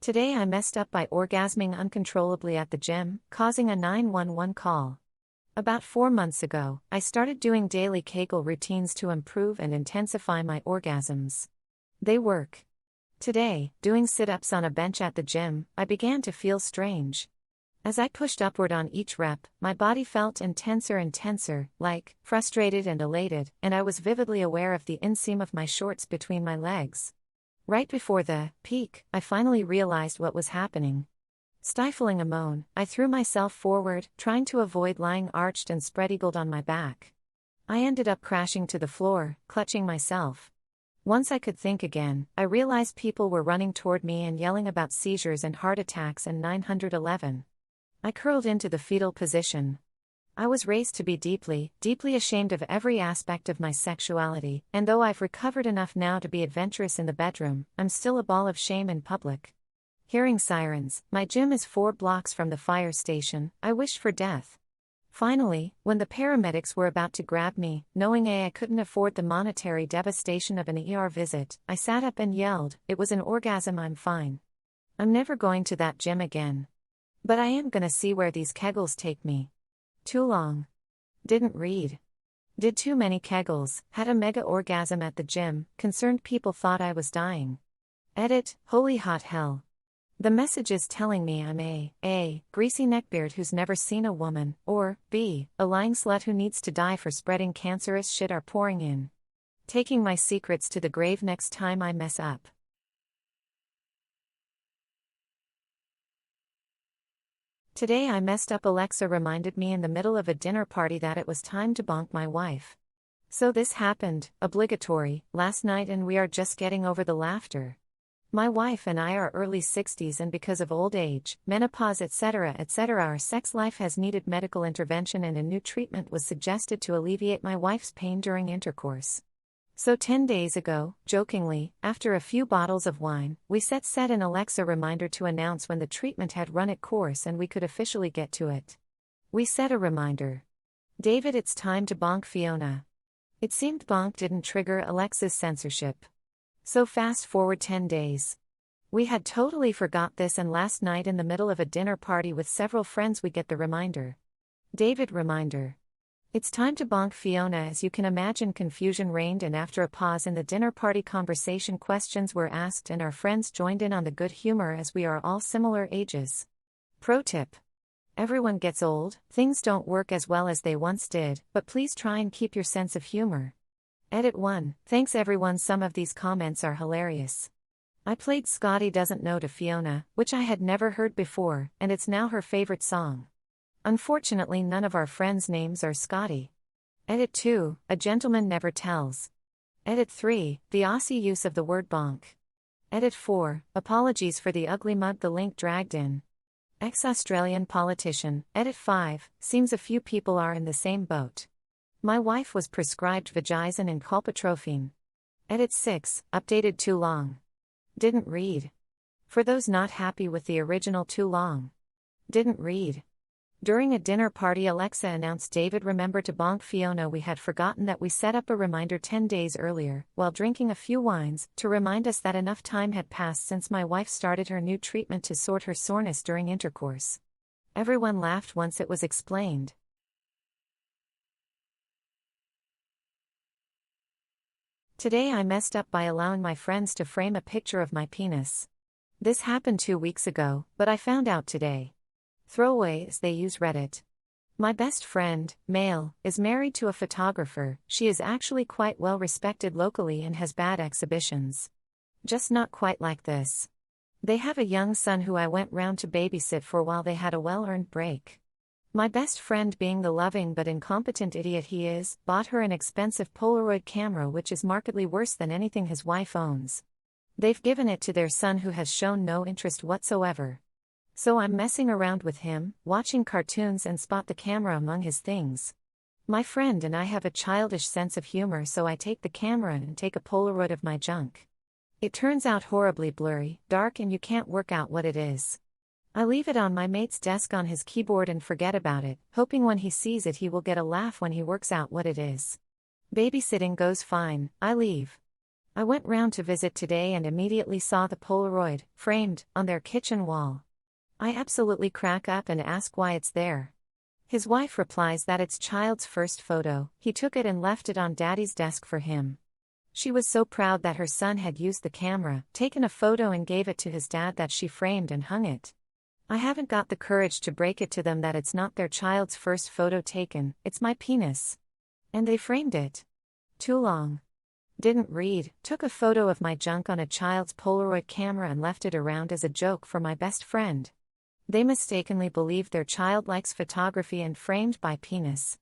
Today I messed up by orgasming uncontrollably at the gym, causing a 911 call. About 4 months ago, I started doing daily Kegel routines to improve and intensify my orgasms. They work. Today, doing sit-ups on a bench at the gym, I began to feel strange. As I pushed upward on each rep, my body felt intenser and tenser, like, frustrated and elated, and I was vividly aware of the inseam of my shorts between my legs. Right before the peak, I finally realized what was happening. Stifling a moan, I threw myself forward, trying to avoid lying arched and spread-eagled on my back. I ended up crashing to the floor, clutching myself. Once I could think again, I realized people were running toward me and yelling about seizures and heart attacks and 911. I curled into the fetal position. I was raised to be deeply, deeply ashamed of every aspect of my sexuality, and though I've recovered enough now to be adventurous in the bedroom, I'm still a ball of shame in public. Hearing sirens, my gym is 4 blocks from the fire station, I wished for death. Finally, when the paramedics were about to grab me, knowing I couldn't afford the monetary devastation of an ER visit, I sat up and yelled, "It was an orgasm, I'm fine. I'm never going to that gym again. But I am gonna see where these Kegels take me." Too long. Didn't read. Did too many Kegels, had a mega orgasm at the gym, concerned people thought I was dying. Edit, holy hot hell. The message is telling me I'm A, greasy neckbeard who's never seen a woman, or B, a lying slut who needs to die for spreading cancerous shit are pouring in. Taking my secrets to the grave next time I mess up. Today I messed up. Alexa reminded me in the middle of a dinner party that it was time to bonk my wife. So this happened, obligatory, last night, and we are just getting over the laughter. My wife and I are early 60s, and because of old age, menopause, etc., our sex life has needed medical intervention, and a new treatment was suggested to alleviate my wife's pain during intercourse. So 10 days ago, jokingly, after a few bottles of wine, we set an Alexa reminder to announce when the treatment had run its course and we could officially get to it. We set a reminder. "David, it's time to bonk Fiona." It seemed bonk didn't trigger Alexa's censorship. So fast forward 10 days. We had totally forgot this, and last night in the middle of a dinner party with several friends we get the reminder. "David, reminder. It's time to bonk Fiona." As you can imagine, confusion reigned, and after a pause in the dinner party conversation, questions were asked and our friends joined in on the good humor as we are all similar ages. Pro tip. Everyone gets old, things don't work as well as they once did, but please try and keep your sense of humor. Edit 1. Thanks everyone, some of these comments are hilarious. I played Scotty Doesn't Know to Fiona, which I had never heard before, and it's now her favorite song. Unfortunately, none of our friends' names are Scotty. Edit 2. A gentleman never tells. Edit 3. The Aussie use of the word bonk. Edit 4. Apologies for the ugly mug the link dragged in. Ex-Australian politician. Edit 5. Seems a few people are in the same boat. My wife was prescribed Vagizin and Colpatropine. Edit 6. Updated too long. Didn't read. For those not happy with the original too long. Didn't read. During a dinner party, Alexa announced, "David, remember to bonk Fiona." We had forgotten that we set up a reminder 10 days earlier, while drinking a few wines, to remind us that enough time had passed since my wife started her new treatment to sort her soreness during intercourse. Everyone laughed once it was explained. Today I messed up by allowing my friends to frame a picture of my penis. This happened 2 weeks ago, but I found out today. Throwaway as they use Reddit. My best friend, male, is married to a photographer. She is actually quite well respected locally and has bad exhibitions. Just not quite like this. They have a young son who I went round to babysit for while they had a well-earned break. My best friend, being the loving but incompetent idiot he is, bought her an expensive Polaroid camera which is markedly worse than anything his wife owns. They've given it to their son who has shown no interest whatsoever. So I'm messing around with him, watching cartoons, and spot the camera among his things. My friend and I have a childish sense of humor, so I take the camera and take a Polaroid of my junk. It turns out horribly blurry, dark, and you can't work out what it is. I leave it on my mate's desk on his keyboard and forget about it, hoping when he sees it he will get a laugh when he works out what it is. Babysitting goes fine, I leave. I went round to visit today and immediately saw the Polaroid, framed, on their kitchen wall. I absolutely crack up and ask why it's there. His wife replies that it's child's first photo, he took it and left it on daddy's desk for him. She was so proud that her son had used the camera, taken a photo and gave it to his dad that she framed and hung it. I haven't got the courage to break it to them that it's not their child's first photo taken, it's my penis. And they framed it. Too long. Didn't read, took a photo of my junk on a child's Polaroid camera and left it around as a joke for my best friend. They mistakenly believed their child likes photography and framed my penis.